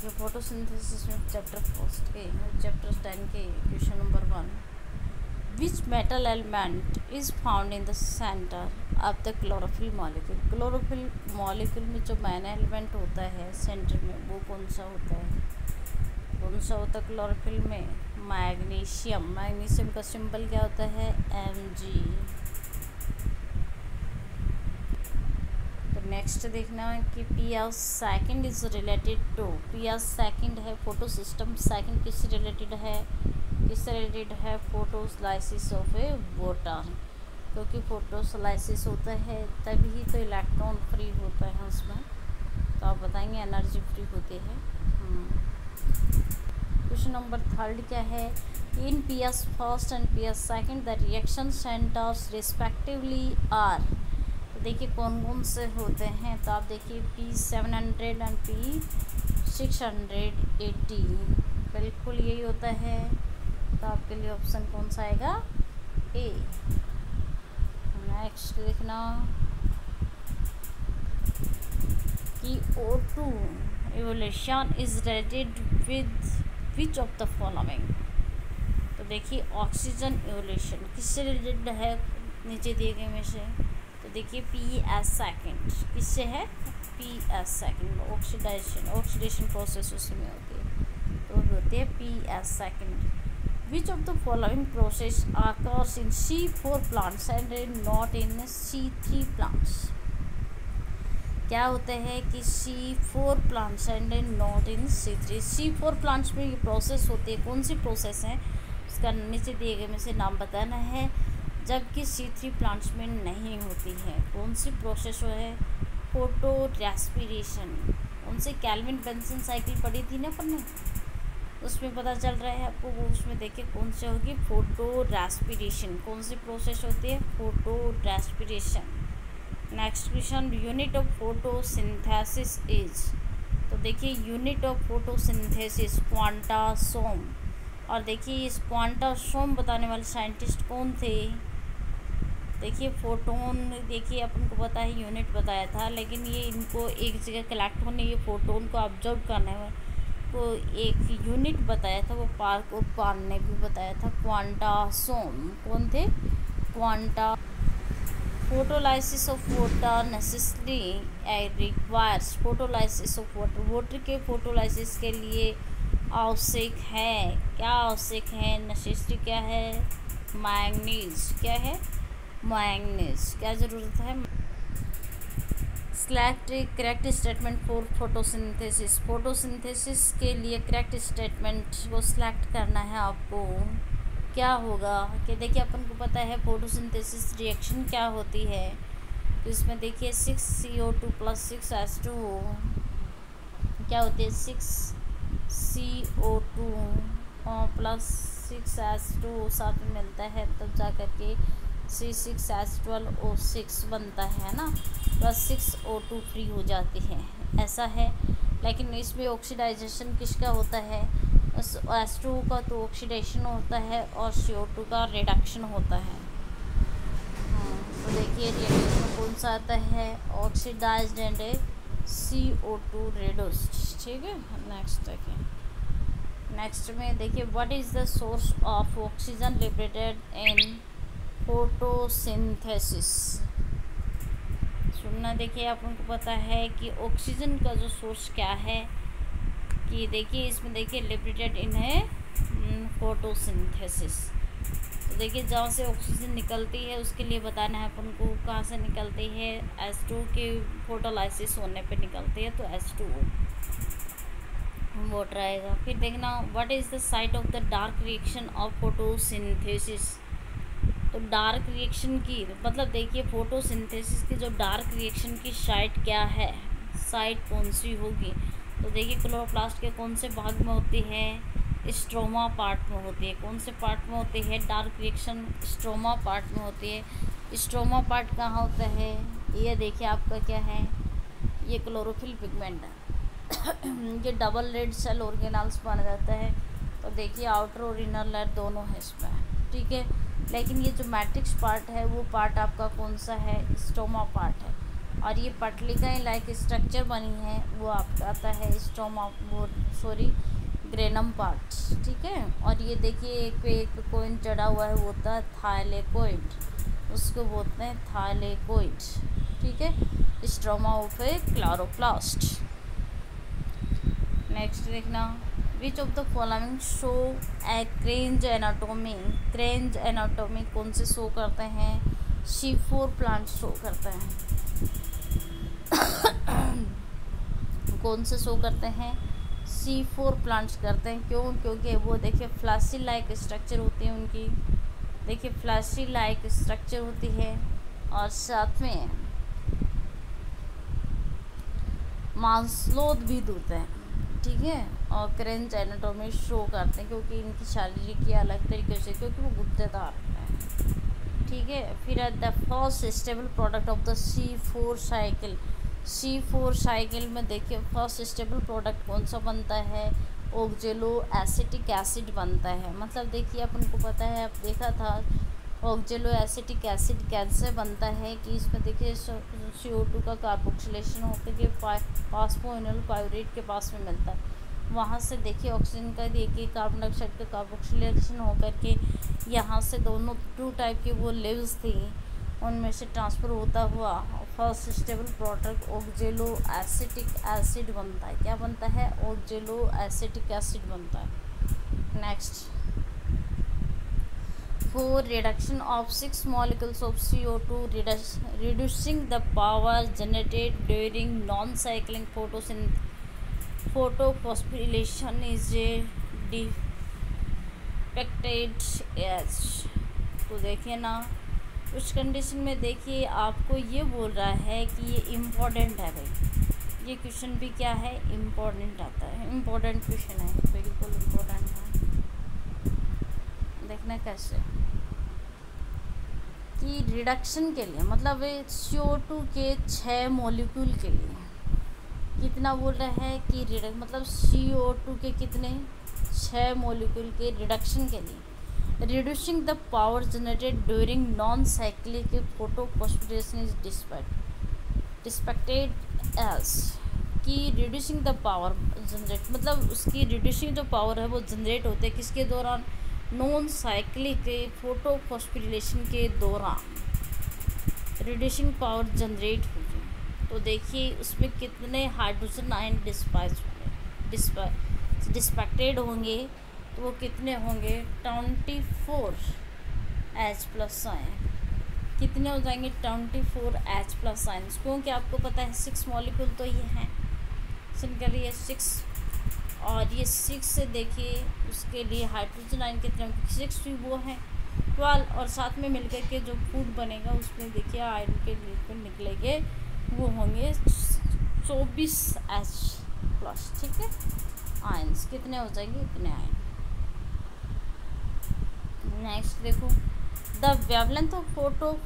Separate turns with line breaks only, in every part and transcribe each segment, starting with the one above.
देखिए फोटोसिंथेसिस में चैप्टर 10 के question number 1, which metal element is found in the centre of the chlorophyll molecule. Chlorophyll molecule में जो main element होता है सेंटर में, वो कौन सा होता है क्लोरोफिल में? मैग्नीशियम। मैग्नीशियम का सिंबल क्या होता है? Mg। नेक्स्ट देखना है कि P second is related to, P second है फोटो सिस्टम। सेकंड किससे रिलेटेड है? फोटोलाइसिस ऑफ ए वाटर, क्योंकि फोटोलाइसिस होता है तभी तो इलेक्ट्रॉन फ्री होता है उसमें, तो आप बताएंगे एनर्जी फ्री होती है। क्वेश्चन नंबर 3 क्या है? In P first and P second the reaction centres respectively are. देखिए कौन कौन से होते हैं, तो आप देखिए P700 एंड P680, बिल्कुल यही होता है। तो आपके लिए ऑप्शन कौन सा आएगा? ए। नेक्स्ट देखना कि O2 evolution is related with which of the following। तो देखिए ऑक्सीजन एवोल्यूशन किससे रिलेटेड है नीचे दिए गए में से? तो देखिए PS सेकंड किससे है? PS सेकंड ऑक्सीडेशन प्रोसेस उसी में होती है, तो वो होती है PS second. Which of the following process occurs in C4 plants and not in C3 plants. क्या होते हैं कि C4 plants and not in C3। C4 plants में ये प्रोसेस होती है, कौन सी प्रोसेस है उसका नीचे दिए गए में से नाम बताना है, जबकि C3 प्लांट्स में नहीं होती है। कौन सी प्रोसेस है? Photo respiration. उनसे कैल्विन बेंसन साइकिल पढ़ी थी ना अपन ने, उसमें पता चल रहा है आपको, वो उसमें देखिए कौन सी होगी? Photo respiration. कौन सी प्रोसेस होती है? Photo respiration. Next question, unit of photosynthesis is. तो देखिए यूनिट ऑफ फोटोसिंथेसिस क्वांटासोम। और देखिए इस क्वांटासोम बताने वाले साइंटिस्ट कौन थे? देखिए फोटोन, देखिए अपन को पता है यूनिट बताया था, लेकिन ये इनको एक जगह कलेक्ट होने, ये फोटोन को ऑब्जर्व करने को एक यूनिट बताया था, वो पार्क और पान ने भी बताया था। क्वांटासोम कौन थे? Quanta. Photolysis of water necessary requires photolysis of water. Water के फोटोलाइसिस के लिए आवश्यक है, क्या आवश्यक है? नेसेसरी क्या है? मैंगनीज। क्या है? मैंगनीज। क्या ज़रूरत है? Select correct statement for photosynthesis. Photosynthesis के लिए करेक्ट स्टेटमेंट को सिलेक्ट करना है आपको। क्या होगा कि देखिए अपन को पता है फोटोसिंथेसिस रिएक्शन क्या होती है, तो इसमें देखिए 6CO2 + 6H2 क्या होती है? 6CO2 + 6H2 साथ में मिलता है, तब जा कर के C6H12O6 बनता है ना, प्लस 6O2 फ्री हो जाती है, ऐसा है। लेकिन इसमें ऑक्सीडाइजेशन किसका होता है? H2 का तो ऑक्सीडेशन होता है और CO2 का रिडक्शन होता है। तो देखिए रिएक्शन कौन सा आता है? Oxidized and CO2 reduced. ठीक है। नेक्स्ट देखिए, नेक्स्ट में देखिए what is the source of oxygen liberated in photosynthesis. सुनना, देखिए अपन को पता है कि ऑक्सीजन का जो सोर्स क्या है, कि देखिए इसमें देखिए लिबरेटेड इन है फोटोसिंथेसिस। तो देखिए जहाँ से ऑक्सीजन निकलती है उसके लिए बताना है अपन को कहाँ से निकलती है? H2 के फोटोलाइसिस होने पे निकलती है, तो H2O वाटर आएगा। फिर देखना what is the site of the dark reaction of photosynthesis. तो डार्क रिएक्शन की मतलब देखिए फोटोसिंथेसिस की जो डार्क रिएक्शन की साइट क्या है, साइट कौन सी होगी? तो देखिए क्लोरोप्लास्ट के कौन से भाग में होती है? स्ट्रोमा पार्ट में होती है। कौन से पार्ट में होती है डार्क रिएक्शन? स्ट्रोमा पार्ट में होती है। स्ट्रोमा पार्ट कहाँ होता है? ये देखिए आपका क्या है? ये क्लोरोफिल पिगमेंट है। ये डबल रेड सेल ऑर्गेनल्स बन जाता है, तो देखिए आउटर और इनर लेयर दोनों है इसमें। ठीक है, लेकिन ये जो मैट्रिक्स पार्ट है वो पार्ट आपका कौन सा है? स्ट्रोमा पार्ट है। और ये पटलिका लाइक स्ट्रक्चर बनी है वो आपका आता है स्ट्रोमा, वो सॉरी ग्रेनम पार्ट, ठीक है। और ये देखिए एक पे कोइन चढ़ा हुआ है, वो होता है थाइलेकोइड, उसको बोलते हैं थाइलेकोइड, ठीक है। Stroma of a chloroplast. Next देखना, which of the following show a Kranz anatomy. Kranz anatomy कौन से शो करते हैं? C4 प्लांट शो करते हैं। कौन से शो करते हैं? C4 प्लांट्स करते हैं। क्यों? क्योंकि वो देखिए फ्लैशी लाइक स्ट्रक्चर होती है उनकी, देखिए फ्लैशी लाइक स्ट्रक्चर होती है, और साथ में मांसलोद भी होते हैं, ठीक है। और क्रेंज एनाटोमी शो करते हैं क्योंकि इनकी शारीरिक या अलग तरीके से, क्योंकि वो गुद्देदार होते हैं, ठीक है। फिर the first stable product of the C4 cycle. C4 cycle में देखिए फर्स्ट स्टेबल प्रोडक्ट कौन सा बनता है? ऑक्जेलो एसिटिक एसिड बनता है। मतलब देखिए अपन को पता है, आप देखा था ऑक्जेलो एसिटिक एसिड कैसे बनता है कि इसमें देखिए CO2 का कार्बोक्सिलेशन होकर के फास्फोइनोल पाइरूवेट के पास में मिलता है, वहाँ से देखिए ऑक्सीजन का देखिए कार्बन डाइऑक्साइड का कार्बोक्सिलेशन होकर के यहाँ से दोनों 2 टाइप की वो लीव्स थी, उनमें से ट्रांसफ़र होता हुआ first stable product ऑक्जेलो acetic acid बनता है। क्या बनता है? ऑक्जेलो एसिटिक एसिड बनता है। Next, for reduction of 6 molecules of CO2, reducing the power generated during non-cycling photophosphorylation is depicted as। तो देखिए ना, उस कंडीशन में देखिए आपको ये बोल रहा है कि ये इम्पोर्टेंट है भाई, ये क्वेश्चन भी क्या है? इम्पोर्टेंट आता है, इम्पोर्टेंट क्वेश्चन है, बिल्कुल इम्पोर्टेंट है। देखना कैसे कि रिडक्शन के लिए, मतलब CO2 के 6 मॉलिक्यूल के लिए कितना बोल रहा है कि मतलब CO2 के कितने? 6 मॉलिक्यूल के रिडक्शन के लिए, reducing the power generated during non cyclic photophosphorylation is depicted as. कि रिड्यूसिंग द पावर जनरेट, मतलब उसकी रिड्यूसिंग जो पावर है वो जनरेट होते हैं किसके दौरान? नॉन साइक्लिक फोटोफॉस्फोरिलेशन के दौरान रिड्यूसिंग पावर जनरेट होगी। तो देखिए उसमें कितने हाइड्रोजन आयन डिस्पेक्टेड होंगे, तो वो कितने होंगे? 24 H+ आयन। कितने हो जाएंगे? 24 H+ आयन, क्योंकि आपको पता है 6 मॉलिक्यूल तो ये हैं, सिंपल ये 6, और ये 6 से देखिए उसके लिए हाइड्रोजन आयन कितने होंगे? 6 भी वो हैं 12, और साथ में मिलकर के जो फूड बनेगा उसमें देखिए आयन के लिक्विड निकलेंगे, वो होंगे 24 H+, ठीक है। आयन्स कितने हो जाएंगे? इतने आयन। नेक्स्ट देखो, the wavelength of photo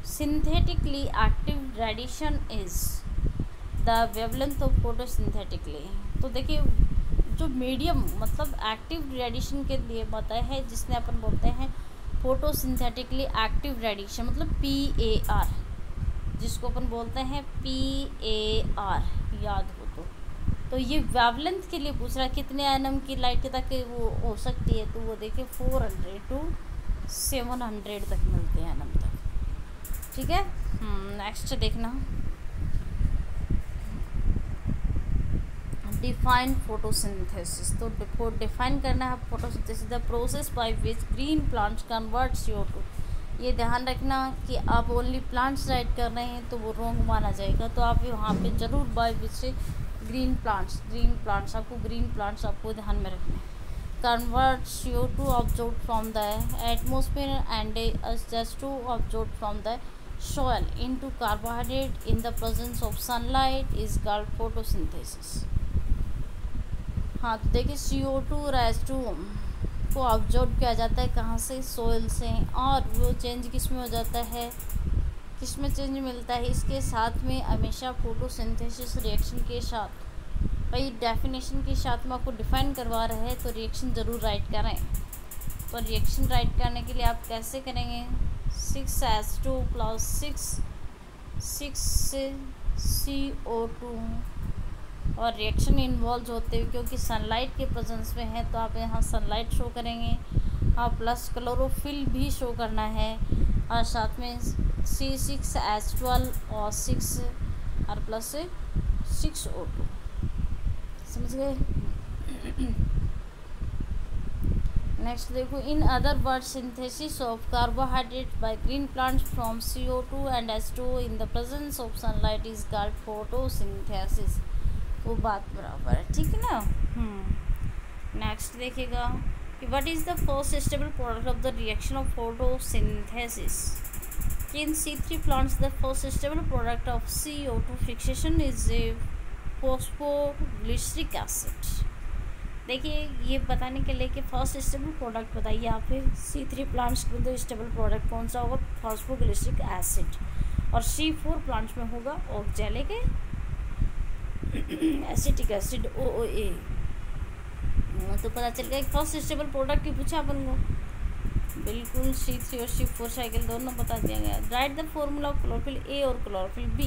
synthetically active radiation is. The wavelength of photo synthetically, तो देखिए जो मीडियम मतलब एक्टिव रेडिएशन के लिए बताया है, जिसने अपन बोलते हैं फोटोसिंथेटिकली एक्टिव रेडिएशन, मतलब PAR, जिसको अपन बोलते हैं PAR, याद हो तो ये वेवलेंथ के लिए पूछ रहा है कितने एनएम की लाइट तक वो हो सकती है, तो वो देखिए 400 to 700 तक मिलते हैं एनएम तक, ठीक है। नेक्स्ट देखना, डिफाइन फोटोसिंथेसिस। तो डिफाइन करना है photosynthesis, the process by which green plants convert CO2। ये ध्यान रखना कि आप ओनली प्लांट्स राइट कर रहे हैं तो वो रॉन्ग माना जाएगा, तो आप वहाँ पे ज़रूर बाय विच ग्रीन प्लांट्स आपको ध्यान में रखना है। Convert CO2 observe from the atmosphere and H2 observe from the soil into carbohydrate in the presence of sunlight is called photosynthesis। हाँ, तो देखिए CO2 और H2 को ऑब्जर्व किया जाता है कहाँ से? सोइल से, और वो चेंज किस में हो जाता है? किस में चेंज मिलता है? इसके साथ में हमेशा फोटोसिंथेसिस रिएक्शन के साथ, भाई डेफिनेशन के साथ में आपको डिफाइन करवा रहे हैं तो रिएक्शन ज़रूर राइट करें। तो रिएक्शन राइट करने के लिए आप कैसे करेंगे? 6H2 + 6 CO2 और रिएक्शन इन्वॉल्व होते हुए, क्योंकि सनलाइट के प्रेजेंस में है तो आप यहाँ सनलाइट शो करेंगे और प्लस क्लोरोफिल भी शो करना है, और साथ में C6H12 और 6 और प्लस 6O2। समझ गए। नेक्स्ट देखो, in other word synthesis of carbohydrate by green plants from CO2 and H2 in the presence of sunlight is called photosynthesis. वो बात बराबर है, ठीक है ना। नेक्स्ट देखिएगा कि what is the first stable product of the reaction of photosynthesis. In C3 plants the first stable product of CO2 fixation is phosphoglyceric acid. देखिए ये बताने के लिए कि फर्स्ट स्टेबल प्रोडक्ट बताइए आप फिर C3 प्लांट्स के अंदर स्टेबल प्रोडक्ट कौन सा होगा, फॉस्फोग्लिसरिक एसिड, और C4 प्लांट्स में होगा ऑक्जेलिक एसिटिक एसिड OOA। तो पता चल गया फर्स्ट स्टेबल प्रोडक्ट की पूछा अपन को, बिल्कुल C3 और C4 साइकिल दोनों बता दिया गया। Right the formula of chlorophyll A और क्लोरोफिल B,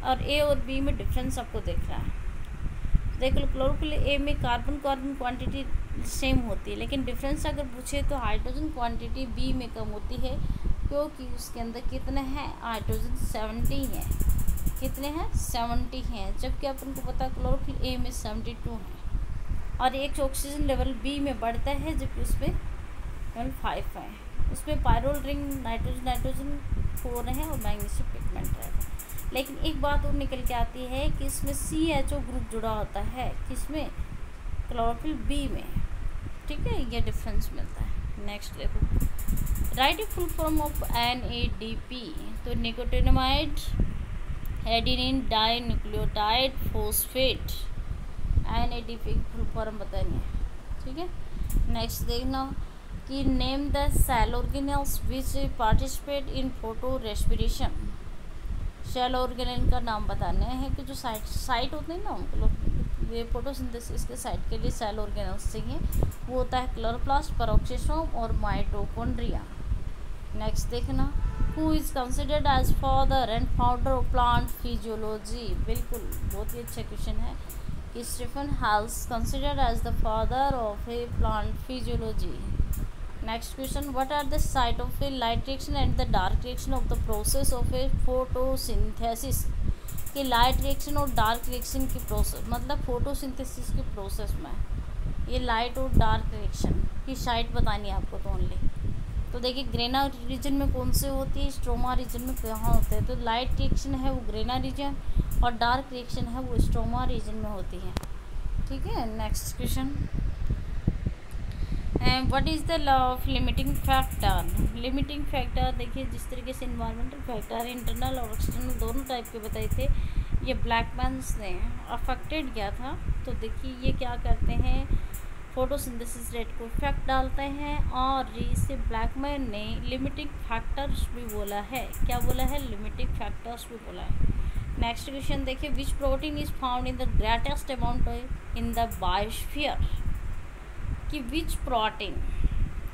और A और B में डिफरेंस आपको देख रहा है। देख लो, क्लोरोफिल ए में कार्बन क्वांटिटी सेम होती है, लेकिन डिफरेंस अगर पूछे तो हाइड्रोजन क्वांटिटी बी में कम होती है, क्योंकि उसके अंदर कितने हैं हाइड्रोजन 70 हैं। कितने हैं 70 हैं, जबकि अपन को पता है क्लोरोफिल ए में 72 हैं। और एक ऑक्सीजन लेवल बी में बढ़ता है, जबकि उसमें लेवल 5 है। उसमें पायरोल रिंग नाइट्रोजन 4 है और मैग्नीशियम पिगमेंट रहता है। लेकिन एक बात और निकल के आती है कि इसमें CHO ग्रुप जुड़ा होता है, किसमें, क्लोरोफिल बी में, ठीक है, ये डिफरेंस मिलता है। नेक्स्ट देखो, write full form of NADP। तो nicotinamide adenine dinucleotide phosphate, NADP की फुल फॉर्म बतानी है, ठीक है। नेक्स्ट देखना कि name the cell organelles which participate in photorespiration. Cell organelle का नाम बताने हैं कि जो साइट होते हैं ना, मतलब ये फोटोसिंथेसिस के साइट के लिए सेल ऑर्गेनेल्स चाहिए, वो होता है क्लोरोप्लास्ट, पेरोक्सिसोम और माइटोकॉन्ड्रिया। नेक्स्ट देखना, who is considered as father and founder of plant physiology. बिल्कुल बहुत ही अच्छा क्वेश्चन है कि Stephen Hales considered as the father of a plant physiology. Next question, what are the site of a light reaction and the dark reaction of the process of a photosynthesis. कि light reaction और dark reaction की process, मतलब photosynthesis की process में ये light और dark reaction की site बतानी है आपको तो ओनली। तो देखिए ग्रेना रीजन में कौन से होती है, स्ट्रोमा रीजन में कहाँ होते हैं। तो लाइट रिएक्शन है वो ग्रेना रीजन और डार्क रिएक्शन है वो स्ट्रोमा रीजन में होती है, ठीक है। Next question, what is the law of limiting factor. Limiting factor देखिए, जिस तरीके से इन्वायरमेंटल फैक्टर इंटरनल और एक्सटर्नल दोनों टाइप के बताए थे, ये ब्लैकमैन्स ने अफेक्टेड किया था। तो देखिए ये क्या करते हैं, फोटोसिंथेसिस रेट को इफेक्ट डालते हैं, और इसे ब्लैकमैन ने लिमिटिंग फैक्टर्स भी बोला है। क्या बोला है, लिमिटिंग फैक्टर्स भी बोला है। नेक्स्ट क्वेश्चन देखिए, which protein is found in the greatest amount in the biosphere. कि विच प्रोटीन,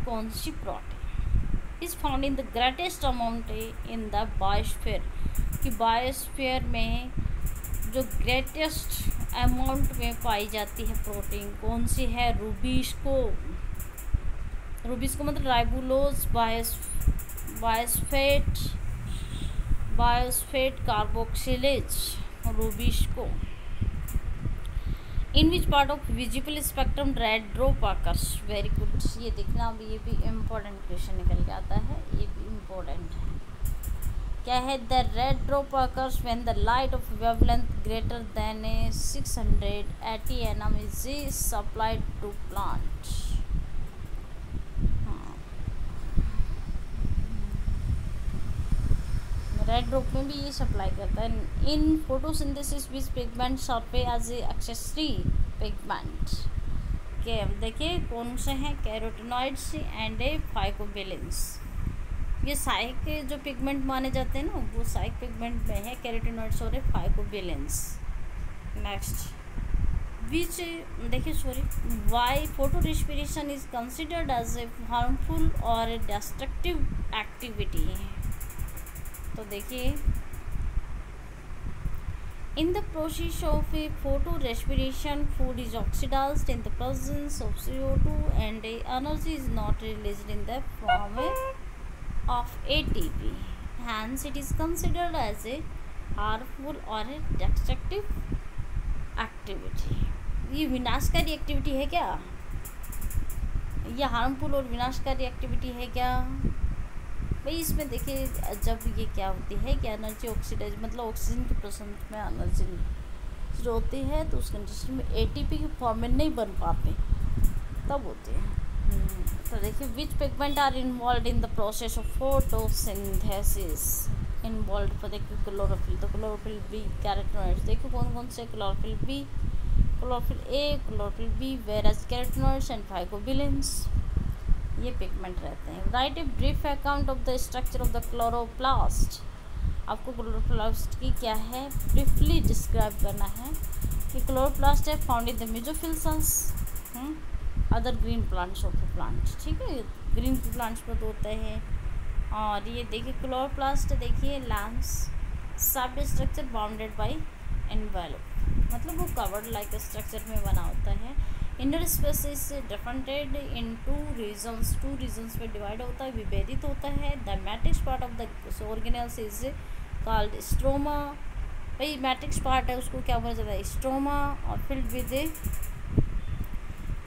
कौन सी protein is found in the greatest amount in the biosphere. कि बायोस्फीयर में जो ग्रेटेस्ट अमाउंट में पाई जाती है प्रोटीन कौन सी है, रूबिस्को। रूबिस्को मतलब ribulose bisphosphate carboxylase, rubisco. In which part of visible spectrum red drop occurs. Very good, ये देखना, अब ये भी इम्पोर्टेंट क्वेश्चन निकल के आता है, ये भी इम्पोर्टेंट है। क्या है, the red drop occurs when the light of wavelength greater than 680 nm is supplied to plant. Red drop में भी ये सप्लाई करता है। In photosynthesis which pigment serves as a accessory pigment. के देखिए कौन से हैं, कैरोटिनॉइड्स एंड ए फाइकोबिलेंस। ये साइक के जो पिगमेंट माने जाते हैं ना, वो साइक पिगमेंट में है कैरोटिनॉइड्स और ए फाइकोबिलेंस। नेक्स्ट, विच देखिए why photorespiration is considered as a harmful और डिस्ट्रक्टिव एक्टिविटी। तो देखिए In the process of a photorespiration, food is oxidized in the presence of CO2 and energy is not released in the form of ATP. Hence, it is considered as a harmful or a destructive activity. ये विनाशकारी activity है क्या? ये harmful और विनाशकारी activity है क्या भाई? इसमें देखिए जब ये क्या होती है कि एनर्जी ऑक्सीडाइज मतलब ऑक्सीजन की प्रेजेंस में एनर्जी जो होती है तो उस कंडीशन में एटीपी के फॉर्म में नहीं बन पाते तब होती है। तो देखिए which pigment are involve in the process of photosynthesis involve पर देखिए क्लोरोफिल, तो क्लोरोफिल बी, कैरोटीनॉइड्स देखिए कौन कौन से, chlorophyll B, chlorophyll A, chlorophyll B, various carotenoids and phycobilins ये पिगमेंट रहते हैं। Write a brief account of the structure of the chloroplast. आपको क्लोरोप्लास्ट की क्या है ब्रीफली डिस्क्राइब करना है कि क्लोरोप्लास्ट है found in the mesophyll cells other green plants of the plant, ठीक है, ग्रीन प्लांट्स पर होते हैं। और ये देखिए क्लोरोप्लास्ट देखिए लैम्स सब स्ट्रक्चर बाउंडेड बाय एनवेलप मतलब वो कवर्ड लाइक स्ट्रक्चर में बना होता है। Inner space is differentiated into regions में डिवाइड होता है, विभेदित होता है। The matrix part of the organelles is called stroma. भाई मैट्रिक्स पार्ट है उसको क्या बोला जाता है? स्ट्रोमा। और फिल्ड विद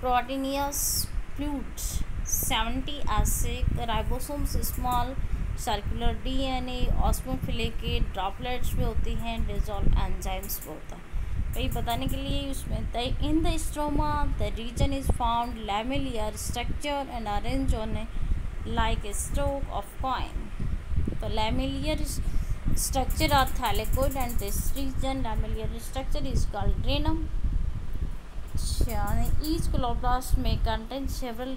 प्रोटीनियस फ्लूइड्स 70 ऐसे ribosomes small circular DNA osmophilic droplets में होती हैं, डिजॉल्व एंजाइम्स में होता है। भाई बताने के लिए उसमें in the stroma the region is found lamellar structure and arrange on like a stroke of coin. तो lamellar structure are thylakoid and this region lamellar structure is called granum. Each chloroplast में contain several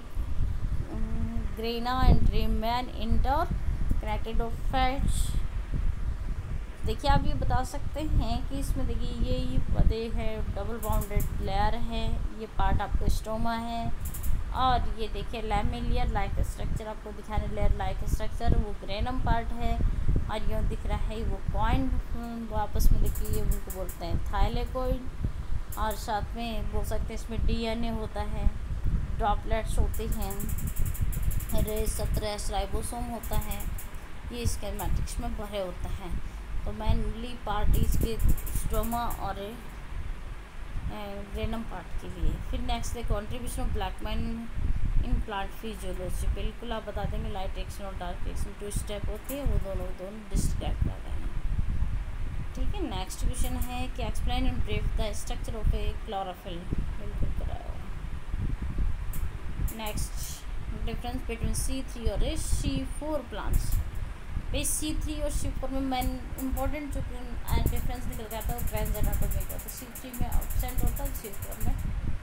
grana and remain interconnected of frets. देखिए आप ये बता सकते हैं कि इसमें देखिए ये पदे है डबल बाउंडेड लेयर है, ये पार्ट आपको स्टोमा है और ये देखिए लैमेलियर लाइक स्ट्रक्चर आपको दिखाने लेयर लाइक स्ट्रक्चर वो ग्रेनम पार्ट है और ये दिख रहा है वो कॉइन वो आपस में देखिए ये उनको बोलते हैं थाइलेकोइड। और साथ में बोल सकते हैं इसमें डीएनए होता है, ड्रॉपलेट्स होती हैं, रेस 17 राइबोसोम होता है, ये इसके मैट्रिक्स में भरे होता है। तो मेनली पार्ट इसके स्ट्रोमा और ग्रेनम पार्ट के लिए। फिर नेक्स्ट है contribution of Blackman in plant physiology. बिल्कुल आप बता देंगे लाइट एक्शन और डार्क एक्शन 2 स्टेप होती है वो दोनों डिस्क्राइब कर रहे हैं, ठीक है। नेक्स्ट क्वेश्चन है कि explain in brief the structure of A chlorophyll. बिल्कुल कराया। नेक्स्ट डिफरेंस बिटवीन C3 और C4 प्लांट्स। भाई C3 और C4 में मेन इंपॉर्टेंट जो डिफरेंस निकल गया था वो ट्रांस एनाटॉमी का। तो C3 में एब्सेंट होता है, C4 में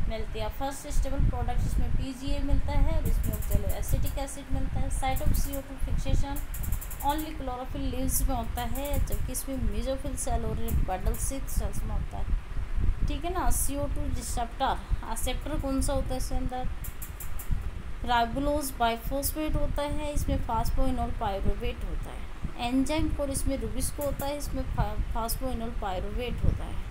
मिलती है। फर्स्ट स्टेबल प्रोडक्ट इसमें PGA मिलता है और इसमें ऑक्सैलो एसिटिक एसिड मिलता है। Site of CO2 fixation only chlorophyll leaves में होता है जबकि इसमें मेसोफिल सेल और बंडल सेल्स में होता है, ठीक है ना। CO2 रिसेप्टर कौन सा होता है इसके अंदर? राइबोलोज बाइफॉस्फेट होता है, इसमें फास्फोइनोल पायरुवेट होता है। एंजाइम फॉर इसमें रुबिस्को होता है, इसमें फास्फोइनोल पायरुवेट होता है।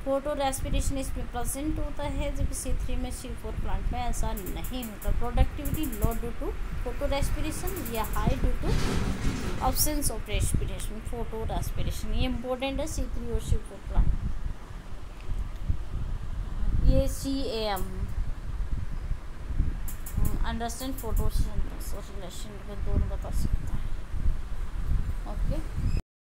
फोटो रेस्पिरेशन इसमें प्रेजेंट होता है जबकि C3 में C4 प्लांट में ऐसा नहीं होता। Productivity low due to photorespiration या high due to absence of respiration photorespiration. ये इंपॉर्टेंट है C3 और C4 प्लांट। ये CAM अंडरस्टैंड फोटोसिंथेसिस रिलेशन में दोनों बता सकते हैं।